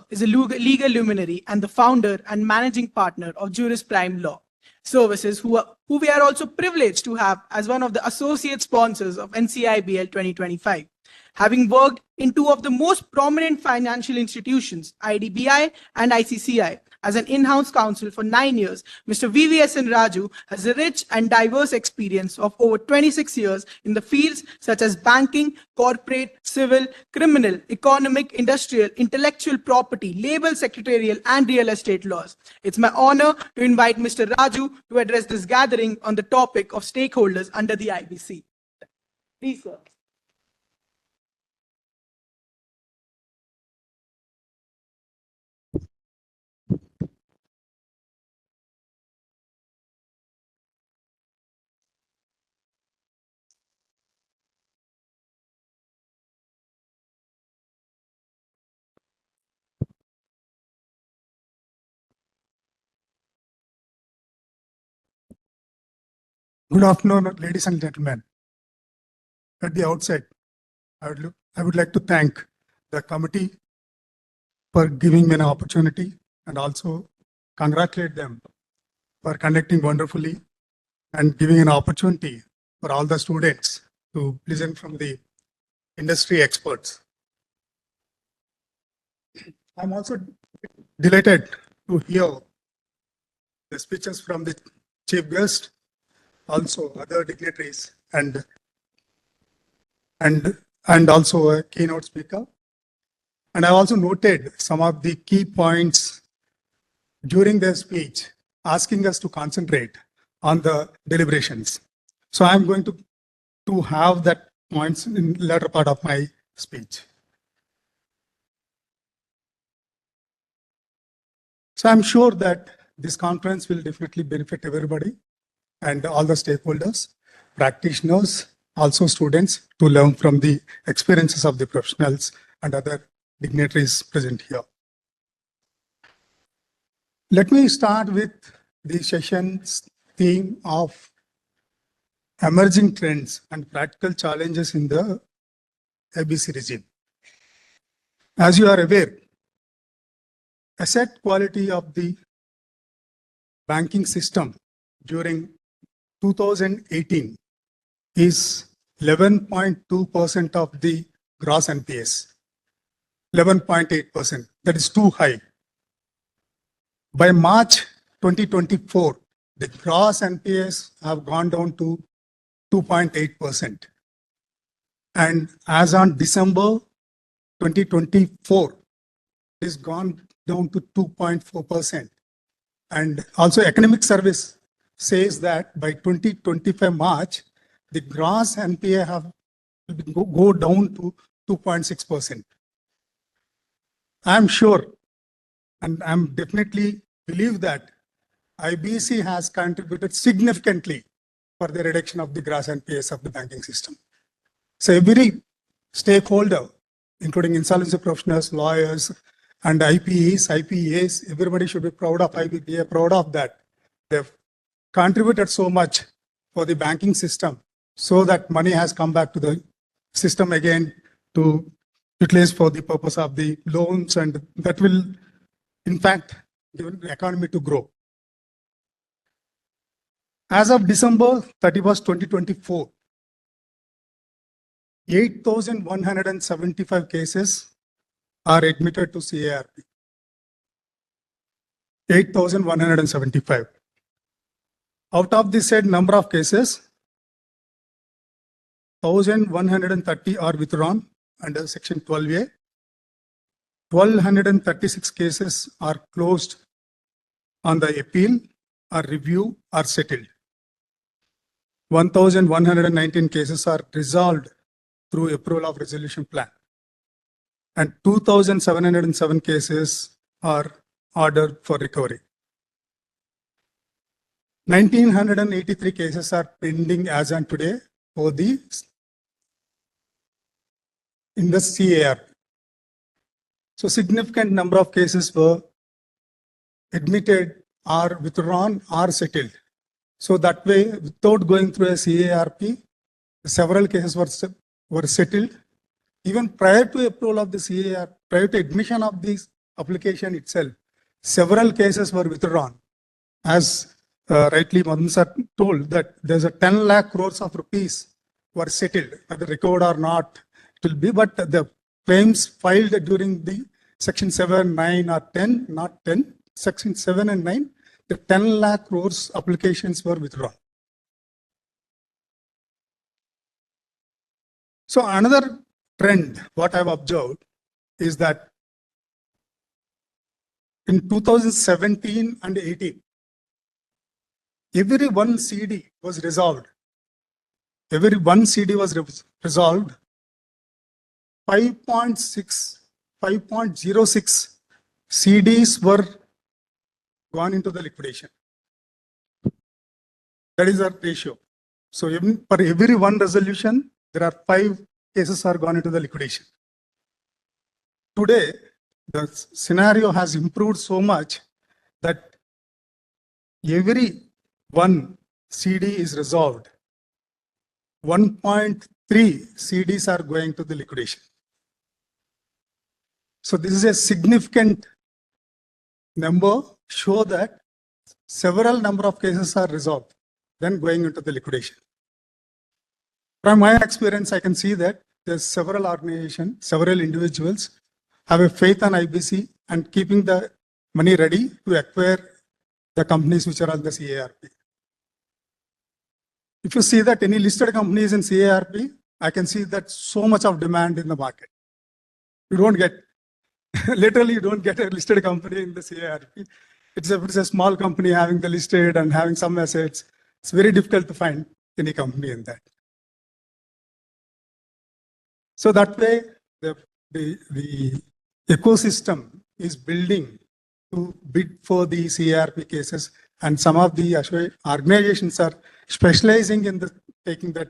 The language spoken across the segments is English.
is a legal luminary and the founder and managing partner of Juris Prime Law Services, who we are also privileged to have as one of the associate sponsors of NCIBL 2025. Having worked in two of the most prominent financial institutions, IDBI and ICCI, as an in-house counsel for 9 years, Mr. V S N Raju has a rich and diverse experience of over 26 years in the fields such as banking, corporate, civil, criminal, economic, industrial, intellectual property, labor, secretarial, and real estate laws. It's my honor to invite Mr. Raju to address this gathering on the topic of stakeholders under the IBC. Please, sir. Good afternoon, ladies and gentlemen. At the outset, I would like to thank the committee for giving me an opportunity and also congratulate them for conducting wonderfully and giving an opportunity for all the students to listen from the industry experts. I'm also delighted to hear the speeches from the chief guest, also other dignitaries, and also a keynote speaker. And I also noted some of the key points during their speech, asking us to concentrate on the deliberations. So I'm going to have that points in the latter part of my speech. So I'm sure that this conference will definitely benefit everybody and all the stakeholders, practitioners, also students, to learn from the experiences of the professionals and other dignitaries present here. Let me start with the session's theme of emerging trends and practical challenges in the IBC regime. As you are aware, asset quality of the banking system during 2018 is 11.2% of the gross NPS, 11.8%. That is too high. By March 2024, the gross NPS have gone down to 2.8%. And as on December 2024, it has gone down to 2.4%. And also Economic Service says that by 2025 March, the gross NPA have go down to 2.6%. I'm sure, and I'm definitely believe that IBC has contributed significantly for the reduction of the gross NPAs of the banking system. So every stakeholder, including insolvency professionals, lawyers, and IPEs, IPAs, everybody should be proud of IBPA, proud of that. They've contributed so much for the banking system so that money has come back to the system again to utilize for the purpose of the loans, and that will, in fact, give the economy to grow. As of December 31st, 2024, 8,175 cases are admitted to CARP. 8,175. Out of the said number of cases, 1,130 are withdrawn under Section 12A. 1,236 cases are closed on the appeal, or review, or settled. 1,119 cases are resolved through approval of resolution plan. And 2,707 cases are ordered for recovery. 1,983 cases are pending as on today for the in the CARP. So significant number of cases were admitted or withdrawn or settled. So that way, without going through a CARP, several cases were settled. Even prior to approval of the CARP, prior to admission of these application itself, several cases were withdrawn. As rightly Madan sir told, that there's a 10 lakh crores of rupees were settled, whether recovered or not, it will be, but the claims filed during the section 7, 9 or 10, not 10, section 7 and 9, the 10 lakh crores applications were withdrawn. So another trend, what I've observed is that in 2017 and 18, every one CD was resolved. Every one CD was resolved. 5.06 CDs were gone into the liquidation. That is our ratio. So even for every one resolution, there are 5 cases are gone into the liquidation. Today, the scenario has improved so much that every one CD is resolved. 1.3 CDs are going to the liquidation. So this is a significant number, show that several number of cases are resolved, then going into the liquidation. From my experience, I can see that there's several organizations, several individuals have a faith on IBC and keeping the money ready to acquire the companies which are on the CARP. If you see that any listed companies in CARP, I can see that so much of demand in the market. You don't get, literally you don't get a listed company in the CARP. It's a small company having the listed and having some assets. It's very difficult to find any company in that. So that way, the ecosystem is building to bid for the CARP cases, and some of the organizations are specializing in taking that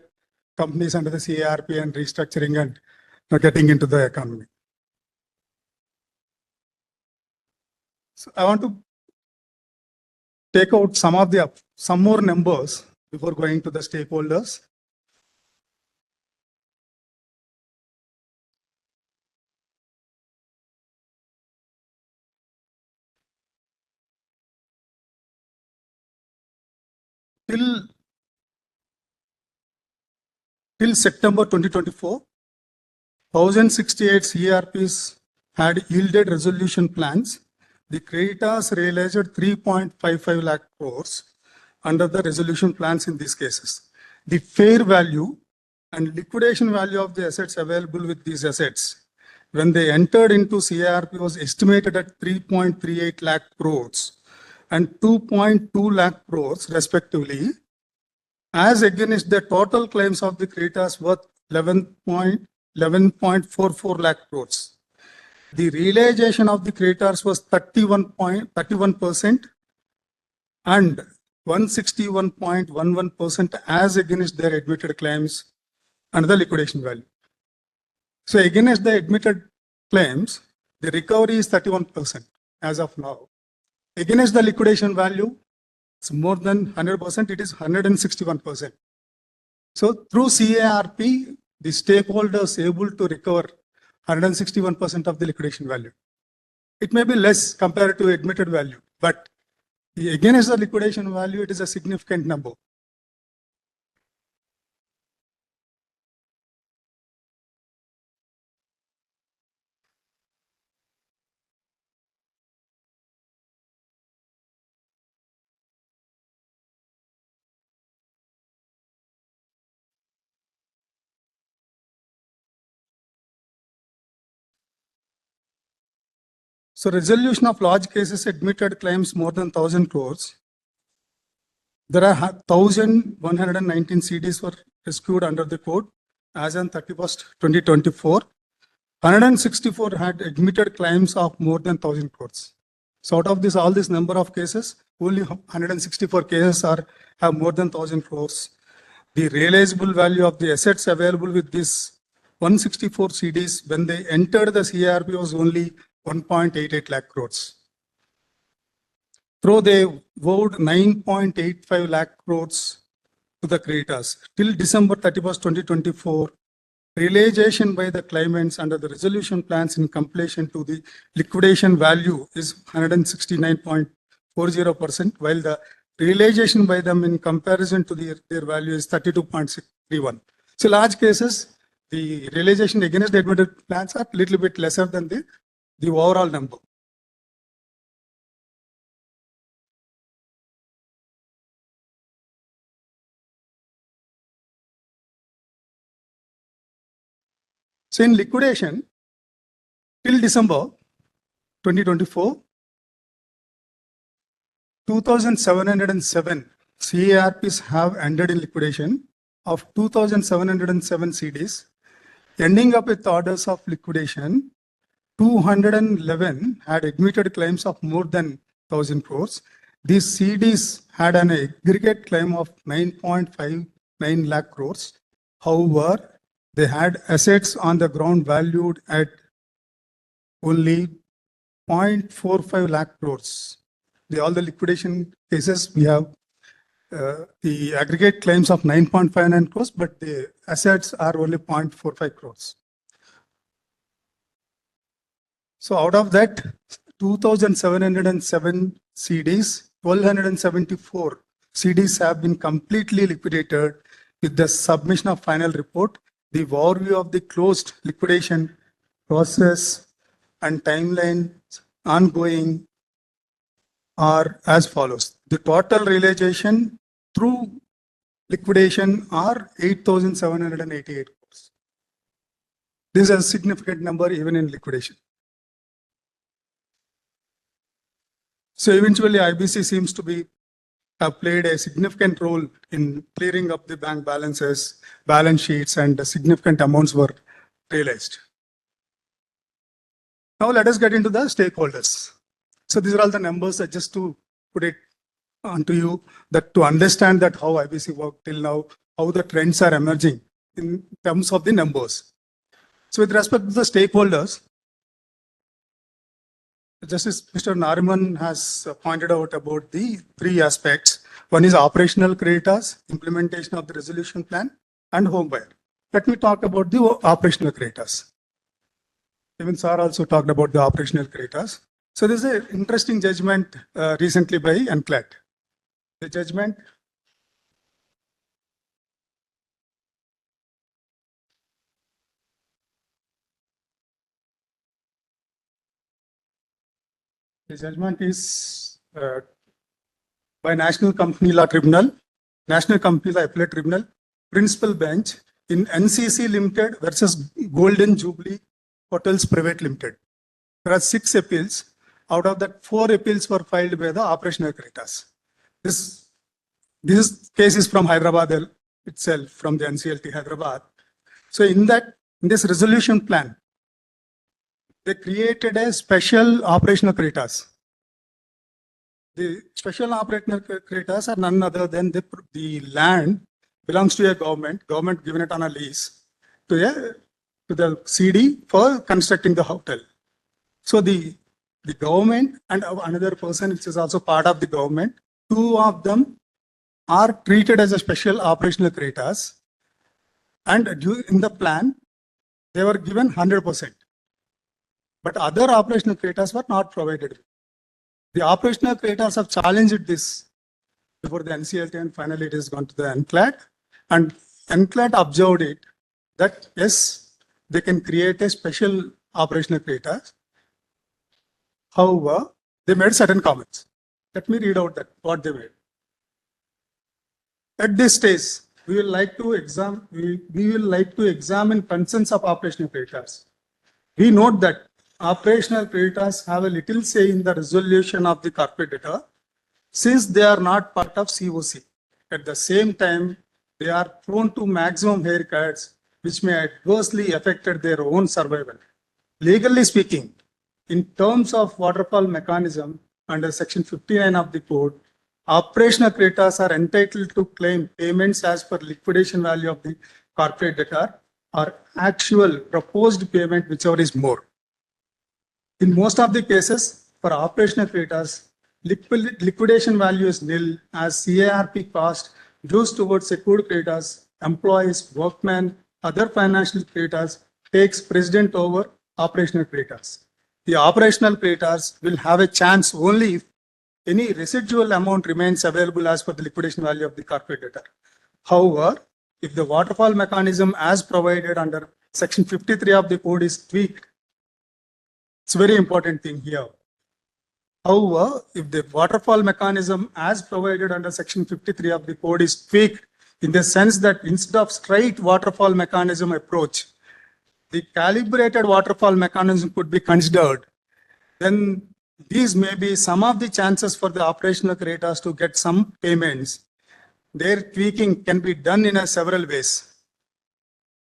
companies under the CARP and restructuring and getting into the economy. So I want to take out some more numbers before going to the stakeholders. Till September 2024, 1,068 CARPs had yielded resolution plans. The creditors realized 3.55 lakh crores under the resolution plans in these cases. The fair value and liquidation value of the assets available with these assets when they entered into CARP was estimated at 3.38 lakh crores and 2.2 lakh crores respectively, as against the total claims of the creditors worth 11.44 lakh crores. The realization of the creditors was 31% and 161.11% as against their admitted claims and the liquidation value. So against the admitted claims, the recovery is 31% as of now. Against the liquidation value, it's more than 100%, it is 161%. So through CARP, the stakeholders able to recover 161% of the liquidation value. It may be less compared to admitted value, but against the liquidation value, it is a significant number. So resolution of large cases admitted claims more than 1,000 crores. There are 1,119 CDs were rescued under the code as on 31st, 2024. 164 had admitted claims of more than 1,000 crores. So out of this, all this number of cases, only 164 cases have more than 1,000 crores. The realizable value of the assets available with this 164 CDs when they entered the CARP was only 1.88 lakh crores. Though they vowed 9.85 lakh crores to the creditors. Till December 31st, 2024, realization by the claimants under the resolution plans in completion to the liquidation value is 169.40%, while the realization by them in comparison to their value is 32.31. So large cases, the realization against the admitted plans are a little bit lesser than the overall number. So in liquidation, till December 2024, 2,707 CARPs have ended in liquidation. Of 2,707 CDs, ending up with orders of liquidation, 211 had admitted claims of more than 1,000 crores. These CDs had an aggregate claim of 9.59 lakh crores. However, they had assets on the ground valued at only 0.45 lakh crores. All the liquidation cases, we have the aggregate claims of 9.59 crores, but the assets are only 0.45 crores. So out of that 2,707 CDs, 1,274 CDs have been completely liquidated with the submission of final report. The overview of the closed liquidation process and timeline ongoing are as follows. The total realization through liquidation are 8,788 crores. This is a significant number even in liquidation. So eventually IBC seems to have played a significant role in clearing up the bank balances, balance sheets, and significant amounts were realized. Now let us get into the stakeholders. So these are all the numbers that just to put it onto you, that to understand that how IBC worked till now, how the trends are emerging in terms of the numbers. So with respect to the stakeholders, Justice Mr. Nariman has pointed out about the three aspects. One is operational creditors, implementation of the resolution plan, and home buyer. Let me talk about the operational creditors. Even Sir also talked about the operational creditors. So there's an interesting judgment recently by NCLAT. The judgment is by National Company Law Tribunal, National Company Law Appellate Tribunal, Principal Bench in NCC Limited versus Golden Jubilee Hotels Private Limited. There are 6 appeals. Out of that, 4 appeals were filed by the operational creditors. This case is from Hyderabad itself, from the NCLT Hyderabad. So in this resolution plan, they created a special operational creditors. The special operational creditors are none other than the land belongs to a government given it on a lease to the CD for constructing the hotel. So the government and another person which is also part of the government, 2 of them are treated as a special operational creditors, and in the plan they were given 100%, but other operational creditors were not provided. The operational creditors have challenged this before the NCLT, and finally it has gone to the NCLAT, and NCLAT observed it that yes, they can create a special operational creditors. However, they made certain comments. Let me read out what they made. At this stage, we will like to examine concerns of operational creditors. We note that operational creditors have a little say in the resolution of the corporate debtor, since they are not part of COC. At the same time, they are prone to maximum haircuts, which may adversely affect their own survival. Legally speaking, in terms of waterfall mechanism under Section 59 of the Code, operational creditors are entitled to claim payments as per liquidation value of the corporate debtor or actual proposed payment, whichever is more. In most of the cases, for operational creditors, liquidation value is nil, as CARP cost goes towards secured creditors, employees, workmen, other financial creditors takes precedent over operational creditors. The operational creditors will have a chance only if any residual amount remains available as per the liquidation value of the corporate debtor. However, if the waterfall mechanism as provided under Section 53 of the code is tweaked, it's a very important thing here. However, if the waterfall mechanism as provided under Section 53 of the code is tweaked in the sense that instead of straight waterfall mechanism approach, the calibrated waterfall mechanism could be considered, then these may be some of the chances for the operational creditors to get some payments. Their tweaking can be done in several ways.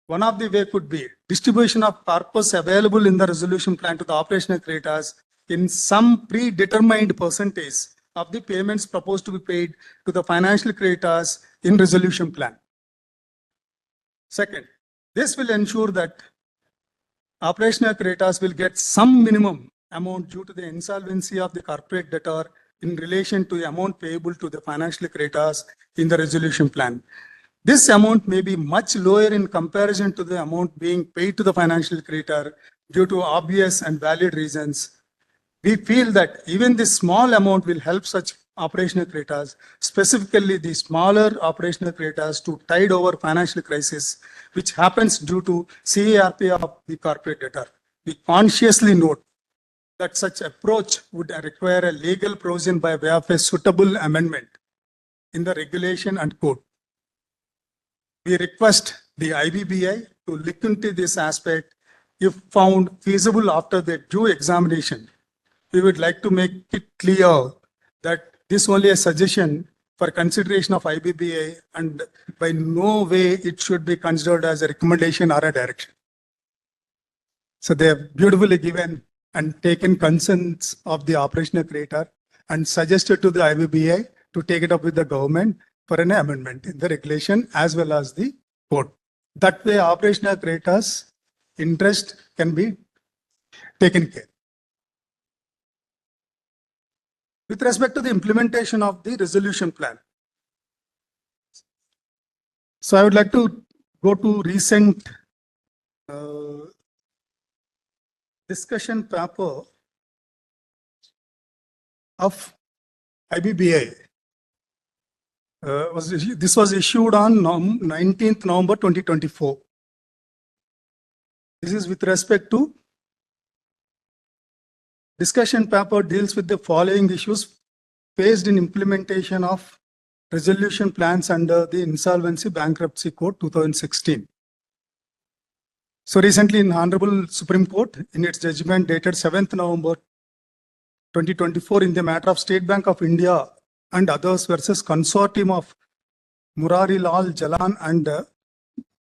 One of the way could be distribution of corpus available in the resolution plan to the operational creditors in some predetermined percentage of the payments proposed to be paid to the financial creditors in resolution plan. Second, this will ensure that operational creditors will get some minimum amount due to the insolvency of the corporate debtor in relation to the amount payable to the financial creditors in the resolution plan. This amount may be much lower in comparison to the amount being paid to the financial creditor due to obvious and valid reasons. We feel that even this small amount will help such operational creditors, specifically the smaller operational creditors, to tide over financial crisis, which happens due to CARP of the corporate debtor. We consciously note that such approach would require a legal provision by way of a suitable amendment in the regulation and code. We request the IBBI to look into this aspect if found feasible after the due examination. We would like to make it clear that this is only a suggestion for consideration of IBBI, and by no way it should be considered as a recommendation or a direction. So they have beautifully given and taken concerns of the operational creditor and suggested to the IBBI to take it up with the government for an amendment in the regulation as well as the code. That way operational creditors' interest can be taken care. With respect to the implementation of the resolution plan, so I would like to go to recent discussion paper of IBBI. This was issued on 19th November 2024. This is with respect to discussion paper deals with the following issues faced in implementation of resolution plans under the Insolvency Bankruptcy Code 2016. So recently in Honorable Supreme Court, in its judgment dated 7th November 2024 in the matter of State Bank of India and others versus Consortium of Murari Lal Jalan and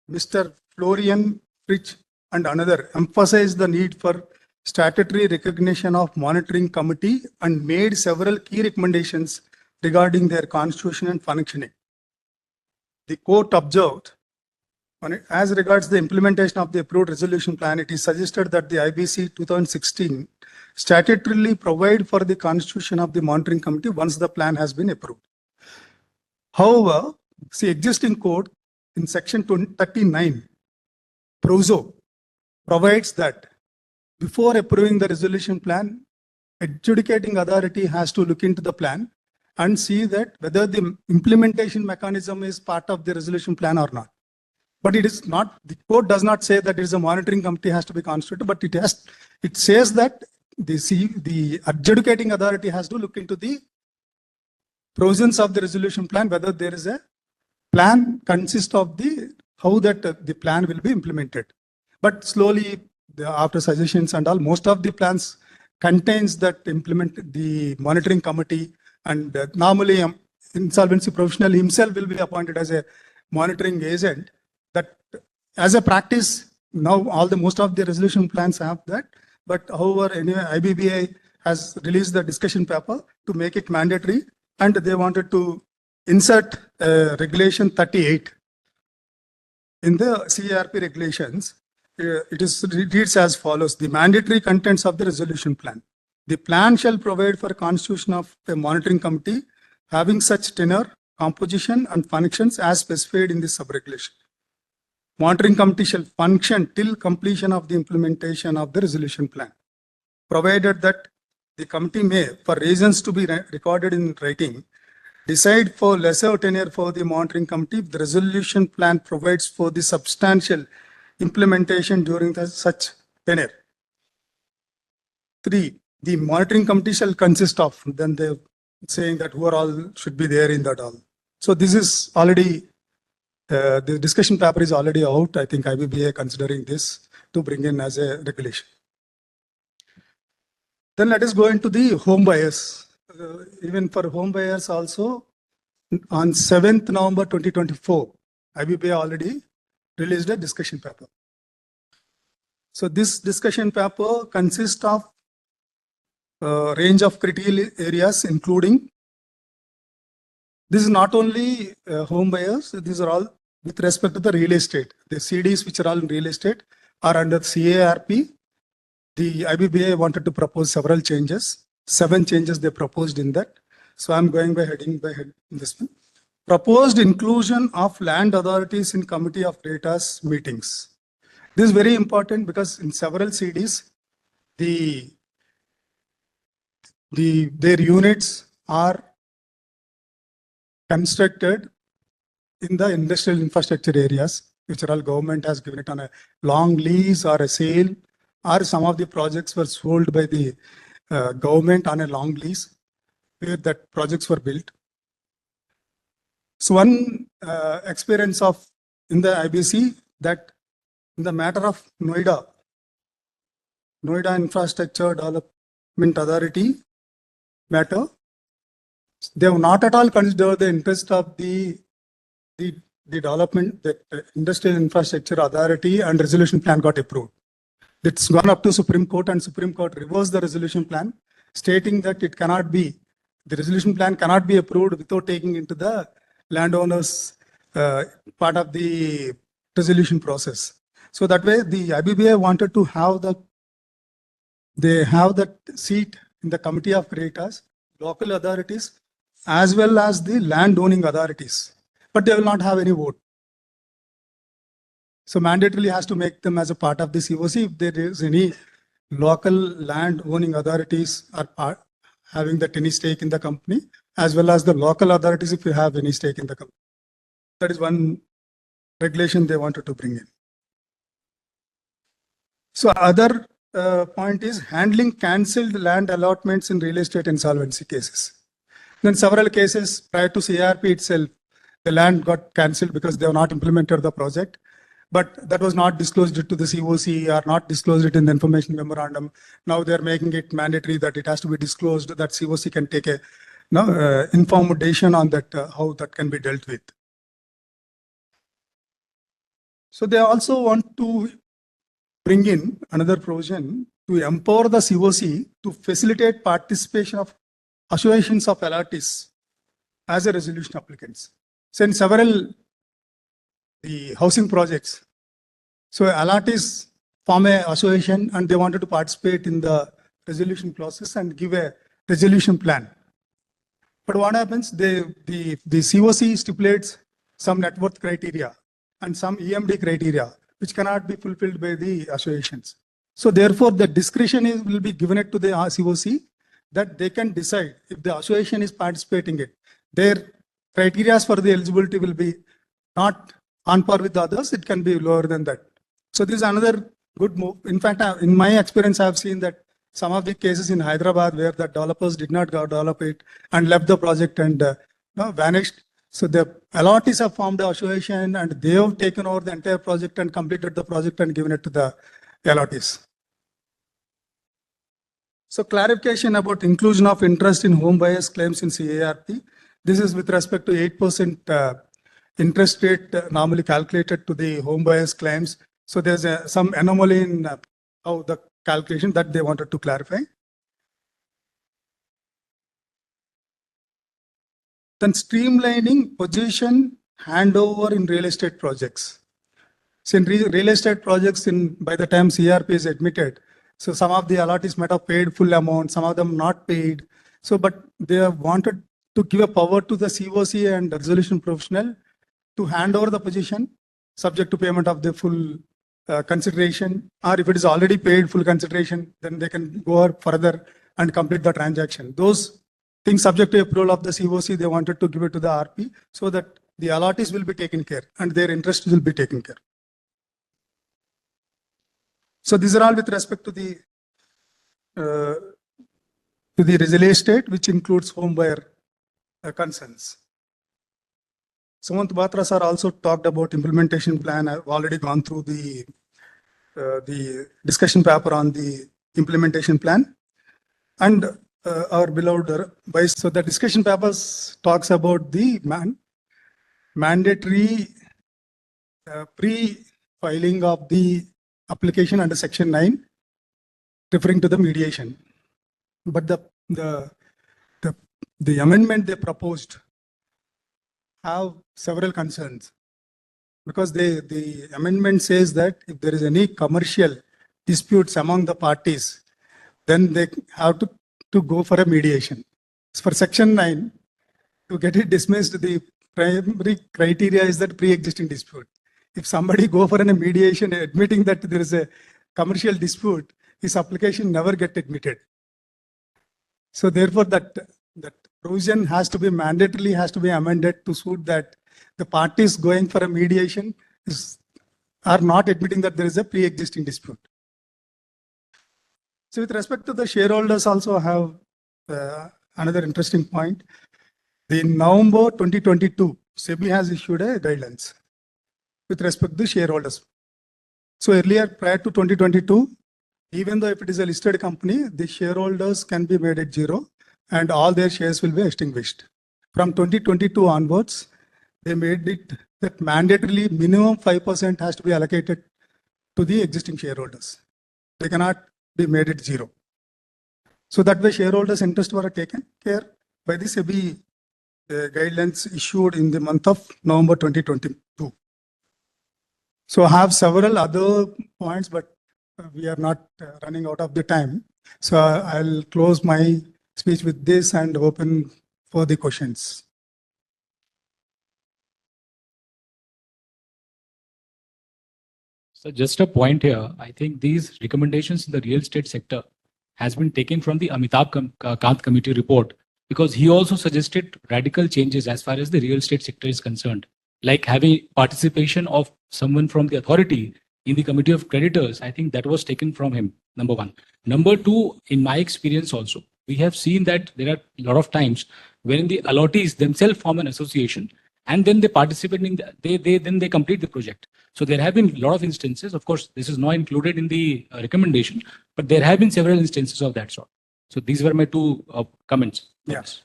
Mr. Florian Fritsch and another, emphasized the need for statutory recognition of monitoring committee and made several key recommendations regarding their constitution and functioning. The court observed, as regards the implementation of the approved resolution plan, it is suggested that the IBC 2016 statutorily provide for the constitution of the monitoring committee once the plan has been approved. However, the existing code in section 39 proviso provides that before approving the resolution plan, adjudicating authority has to look into the plan and see that whether the implementation mechanism is part of the resolution plan or not. But it is not, the code does not say that it is a monitoring committee has to be constituted, but it says that the adjudicating authority has to look into the provisions of the resolution plan, whether there is a plan consists of how that the plan will be implemented. But slowly, after suggestions and all, most of the plans contains that implement the monitoring committee, and normally insolvency professional himself will be appointed as a monitoring agent. That as a practice, now most of the resolution plans have that. But however, anyway, IBBI has released the discussion paper to make it mandatory, and they wanted to insert regulation 38 in the CARP regulations. It reads as follows: the mandatory contents of the resolution plan. The plan shall provide for constitution of a monitoring committee having such tenure, composition, and functions as specified in this sub-regulation. monitoring committee shall function till completion of the implementation of the resolution plan, provided that the committee may, for reasons to be recorded in writing, decide for lesser tenure for the monitoring committee if the resolution plan provides for the substantial implementation during such tenure. 3. The monitoring committee shall consist of, then they're saying that who are all should be there in that all. So this is already, the discussion paper is already out. I think IBBA considering this to bring in as a regulation. Then let us go into the home buyers. Even for home buyers also, on 7th November 2024, IBBA already released a discussion paper. So this discussion paper consists of a range of critical areas, including, this is not only home buyers, these are all with respect to the real estate. The CDs which are all in real estate are under CARP. The IBBA wanted to propose several changes. 7 changes they proposed in that. So I'm going by heading by head in this one. Proposed inclusion of land authorities in committee of data's meetings. This is very important because in several CDs, their units are constructed in the industrial infrastructure areas, which are all government has given it on a long lease or a sale, or some of the projects were sold by the government on a long lease where that projects were built. So one experience of in the IBC that in the matter of Noida Infrastructure Development Authority matter, they have not at all considered the interest of the development, that Industrial Infrastructure Authority, and resolution plan got approved. It's gone up to Supreme Court, and Supreme Court reversed the resolution plan, stating that it cannot be, the resolution plan cannot be approved without taking into the landowners part of the resolution process. So that way the IBBA wanted to have they have that seat in the committee of creators, local authorities, as well as the land owning authorities, but they will not have any vote. So mandatorily has to make them as a part of the COC if there is any local land owning authorities are having that any stake in the company, as well as the local authorities if you have any stake in the company. That is one regulation they wanted to bring in. So other point is handling cancelled land allotments in real estate insolvency cases. Then several cases prior to CRP itself, the land got cancelled because they have not implemented the project, but that was not disclosed to the COC or not disclosed it in the information memorandum. Now they're making it mandatory that it has to be disclosed, that COC can take a informed decision on that, how that can be dealt with. So they also want to bring in another provision to empower the COC to facilitate participation of associations of LRTs as a resolution applicants. So in several the housing projects, so LRTs form a association and they wanted to participate in the resolution process and give a resolution plan. But what happens? The COC stipulates some net worth criteria and some EMD criteria, which cannot be fulfilled by the associations. So therefore, the discretion will be given it to the COC that they can decide if the association is participating in it. Their criteria for the eligibility will be not on par with the others, it can be lower than that. So this is another good move. In fact, in my experience, I have seen that some of the cases in Hyderabad where the developers did not develop it and left the project and vanished. So the LRTs have formed the association and they have taken over the entire project and completed the project and given it to the LRTs. So clarification about inclusion of interest in home buyers claims in CARP. This is with respect to 8% interest rate normally calculated to the home buyers claims. So there's some anomaly in how the calculation that they wanted to clarify. Then streamlining possession handover in real estate projects. So in real estate projects, by the time CRP is admitted, so some of the LRTs might have paid full amount, some of them not paid. So, but they have wanted to give a power to the COC and the resolution professional to hand over the possession subject to payment of the full consideration, or if it is already paid full consideration, then they can go further and complete the transaction. Those things subject to approval of the COC, they wanted to give it to the RP so that the allottees will be taken care and their interest will be taken care. So these are all with respect to the real estate, which includes home buyer concerns. Sumant Batra sir also talked about implementation plan. I've already gone through the discussion paper on the implementation plan. And our beloved Vice, so the discussion papers talks about the mandatory pre-filing of the application under Section 9, referring to the mediation. But the amendment they proposed have several concerns, because the amendment says that if there is any commercial disputes among the parties, then they have to go for a mediation. For Section 9, to get it dismissed, the primary criteria is that pre-existing dispute. If somebody go for a mediation admitting that there is a commercial dispute, his application never get admitted. So therefore, that provision has to be mandatorily has to be amended to suit that the parties going for a mediation are not admitting that there is a pre-existing dispute. So with respect to the shareholders, also have another interesting point. In November 2022, SEBI has issued a guidelines with respect to the shareholders. So earlier, prior to 2022, even though if it is a listed company, the shareholders can be made at zero and all their shares will be extinguished. From 2022 onwards, they made it that mandatorily minimum 5% has to be allocated to the existing shareholders. They cannot be made at zero. So that way shareholders' interests were taken care by the SEBI guidelines issued in the month of November 2022. So I have several other points, but we are not running out of the time. So I'll close my speech with this and open for the questions. So just a point here, I think these recommendations in the real estate sector has been taken from the Amitabh Kant committee report, because he also suggested radical changes as far as the real estate sector is concerned, like having participation of someone from the authority in the committee of creditors. I think that was taken from him, number one. Number two, in my experience also, we have seen that there are a lot of times when the allottees themselves form an association and then they participate in then they complete the project. So there have been a lot of instances. Of course, this is not included in the recommendation, but there have been several instances of that sort. So these were my two comments. Yes.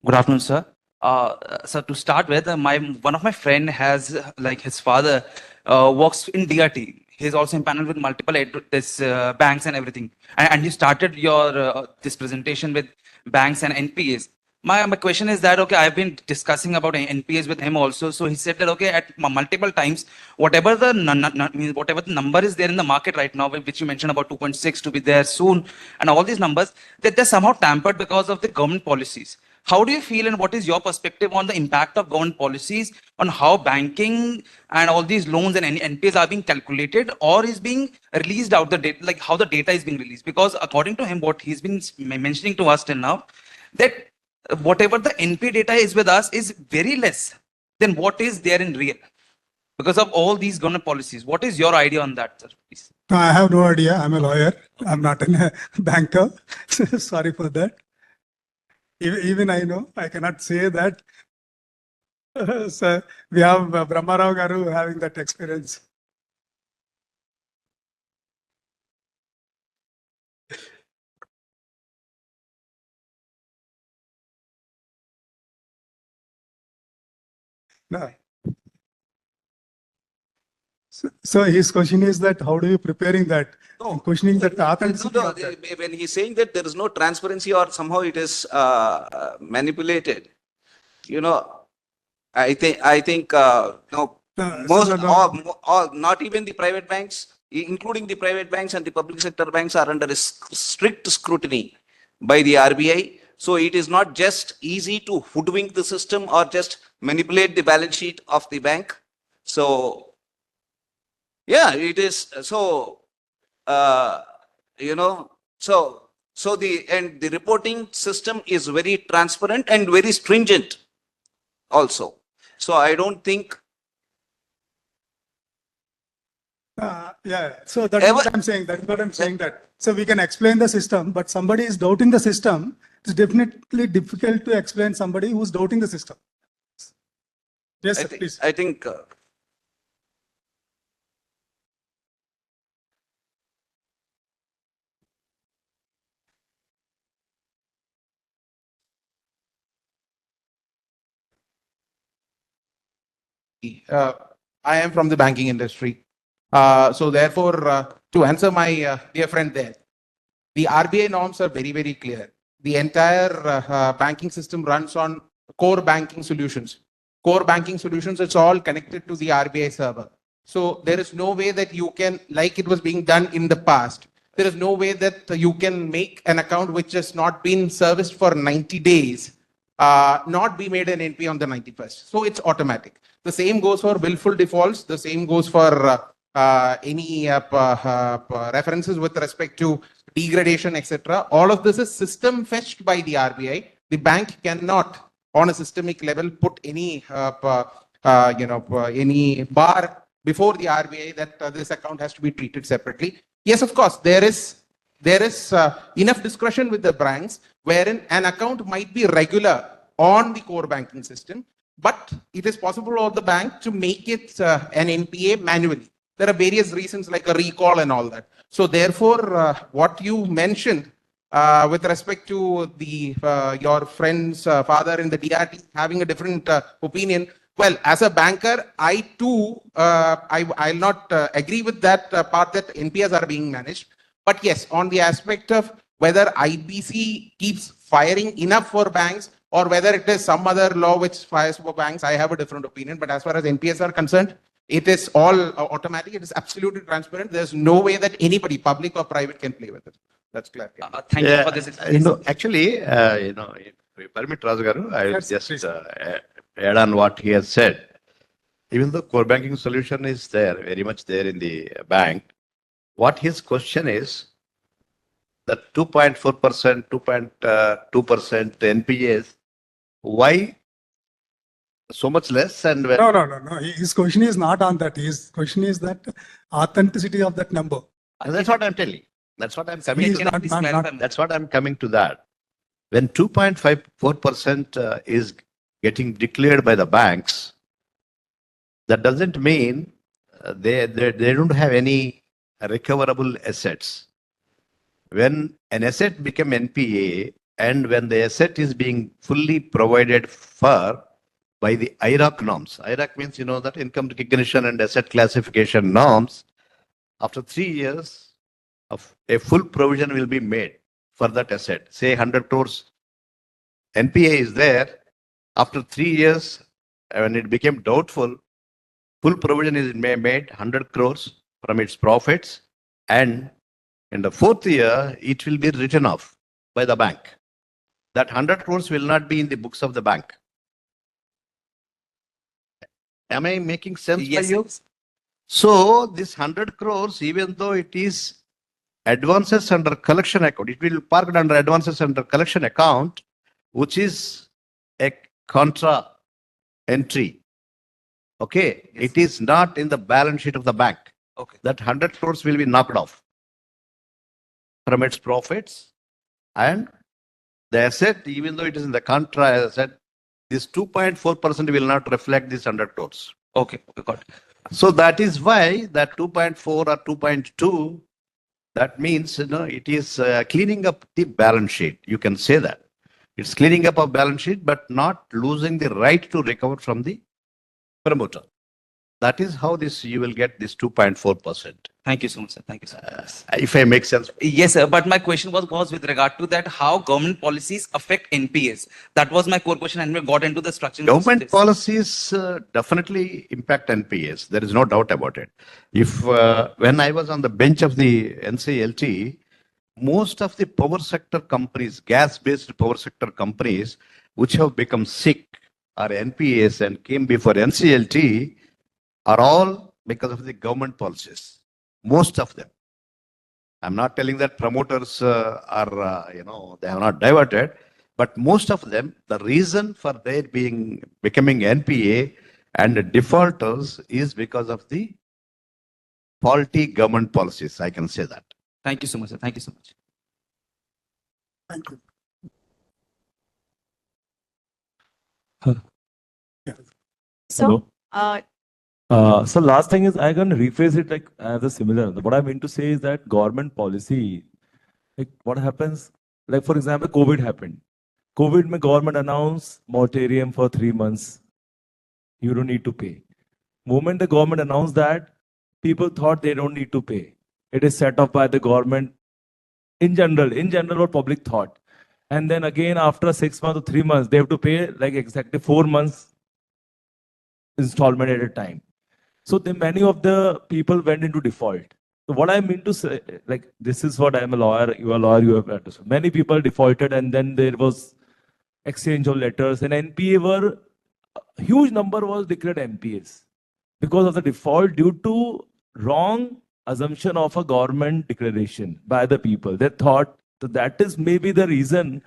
Good afternoon, sir. So to start with, one of my friend has, like his father works in DRT. He's also empaneled with multiple banks and everything. And you started your this presentation with banks and NPAs. My question is that, okay, I've been discussing about NPAs with him also. So he said that, okay, at multiple times, whatever the number is there in the market right now, which you mentioned about 2.6 to be there soon, and all these numbers, that they're somehow tampered because of the government policies. How do you feel, and what is your perspective on the impact of government policies on how banking and all these loans and NPAs are being calculated or is being released out the data, like how the data is being released? Because according to him, what he's been mentioning to us till now, that whatever the NP data is with us is very less than what is there in real because of all these government policies. What is your idea on that, sir? Please. I have no idea. I'm a lawyer. I'm not a banker. Sorry for that. Even I know, I cannot say that. So we have Brahma Rao Garu having that experience. No. So his question is that how do you preparing that? No. Questioning that authenticity No, of that. when he's saying that there is no transparency or somehow it is manipulated, you know, I think no, most or not even the private banks, including the private banks and the public sector banks, are under strict scrutiny by the RBI So it is not just easy to hoodwink the system or just manipulate the balance sheet of the bank. So yeah, it is. So, you know, so the reporting system is very transparent and very stringent also. So I don't think Yeah, so that's what I'm saying. That's what I'm saying that. So we can explain the system, but somebody is doubting the system. It's definitely difficult to explain somebody who's doubting the system. Yes, sir, please. I think I am from the banking industry. So therefore, to answer my dear friend there, the RBI norms are very, very clear. The entire banking system runs on core banking solutions. Core banking solutions, it's all connected to the RBI server. So there is no way that you can, like it was being done in the past, there is no way that you can make an account which has not been serviced for 90 days, not be made an NP on the 91st. So it's automatic. The same goes for willful defaults. The same goes for any references with respect to degradation, etc. All of this is system fetched by the RBI. The bank cannot, on a systemic level, put any any bar before the RBI that this account has to be treated separately. Yes, of course, there is enough discretion with the banks wherein an account might be regular on the core banking system, but it is possible for the bank to make it an NPA manually. There are various reasons like a recall and all that. So therefore, what you mentioned with respect to the your friend's father in the DRT having a different opinion, well, as a banker, I too, I'll not agree with that part that NPAs are being managed. But yes, on the aspect of whether IBC keeps firing enough for banks or whether it is some other law which fires for banks, I have a different opinion. But as far as NPAs are concerned, it is all automatic. It is absolutely transparent. There's no way that anybody, public or private, can play with it. That's clear. Thank you for this. Actually, if you permit, Raju Garu, I will Yes, just please. add on what he has said. Even though core banking solution is there, very much there in the bank, what his question is, that 2.4%, 2.2% NPAs, why so much less? And when, No. His question is not on that. His question is that authenticity of that number. that's what I'm telling. That's what I'm coming He to. is Can I not- please not- clarify not- more? That's what I'm coming to that. When 2.54% is getting declared by the banks, that doesn't mean they don't have any recoverable assets. When an asset become NPA and when the asset is being fully provided for by the IRAC norms, IRAC means, that income recognition and asset classification norms, after 3 years of a full provision will be made for that asset. Say 100 crores NPA is there. After 3 years, when it became doubtful, full provision is made 100 crores from its profits, and in the 4th year, it will be written off by the bank. That 100 crores will not be in the books of the bank. Am I making sense Yes, by you? yes. So this 100 crores, even though it is advances under collection account, it will be parked under advances under collection account, which is a contra entry. Okay, Yes. it is not in the balance sheet of the bank. Okay. That 100 crores will be knocked off from its profits, and the asset, even though it is in the contra asset, this 2.4% will not reflect this 100 crores. Okay. Got it. So that is why that 2.4 or 2.2, that means, it is cleaning up the balance sheet. You can say that. It's cleaning up a balance sheet, but not losing the right to recover from the promoter. That is how you will get this 2.4%. Thank you so much, sir. Thank you so much. If I make sense. Yes, sir. But my question was with regard to that, how government policies affect NPAs. That was my core question, and we got into the structure. Government policies definitely impact NPAs. There is no doubt about it. If when I was on the bench of the NCLT, most of the power sector companies, gas-based power sector companies, which have become sick or NPAs and came before NCLT, are all because of the government policies. Most of them. I'm not telling that promoters are, they have not diverted, but most of them, the reason for their becoming NPA and defaulters is because of the faulty government policies. I can say that. Thank you so much, sir. Thank you so much. Thank you. So, Hello. So last thing is I'm going to rephrase it like as a similar. What I mean to say is that government policy, like what happens, like for example, COVID happened. COVID, mein government announced moratorium for 3 months. You don't need to pay. Moment the government announced that, people thought they don't need to pay. It is set up by the government in general what public thought. And then again after 6 months or 3 months, they have to pay like exactly 4 months installment at a time. So then many of the people went into default. So what I mean to say, like this is what I'm a lawyer, you are a lawyer, you have understood. Many people defaulted and then there was exchange of letters and NPA were, a huge number was declared NPAs because of the default due to wrong assumption of a government declaration by the people. They thought that is maybe the reason.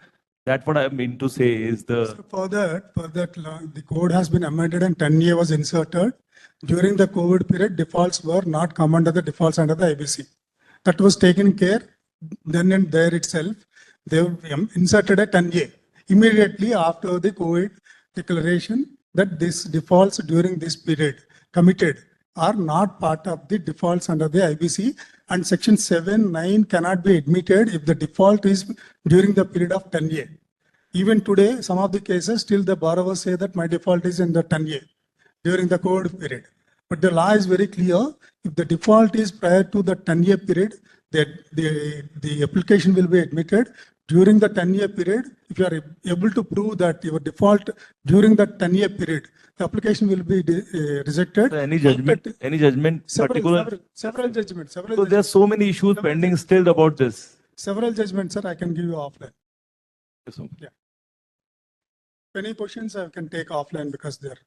That what I mean to say is the... So for that, the code has been amended and 10A was inserted. During the COVID period, defaults were not come under the defaults under the IBC. That was taken care then and there itself. They inserted a 10A immediately after the COVID declaration that this defaults during this period committed are not part of the defaults under the IBC, and section 7(9) cannot be admitted if the default is during the period of 10A. Even today, some of the cases, still the borrowers say that my default is in the 10A during the COVID period. But the law is very clear. If the default is prior to the 10-year period, the application will be admitted. During the 10-year period, if you are able to prove that your default during the 10-year period, the application will be rejected. So any judgment, Several judgments. So there are so many issues pending still about this. Several judgments, sir, I can give you offline. So, Yeah. Any questions I can take offline because they're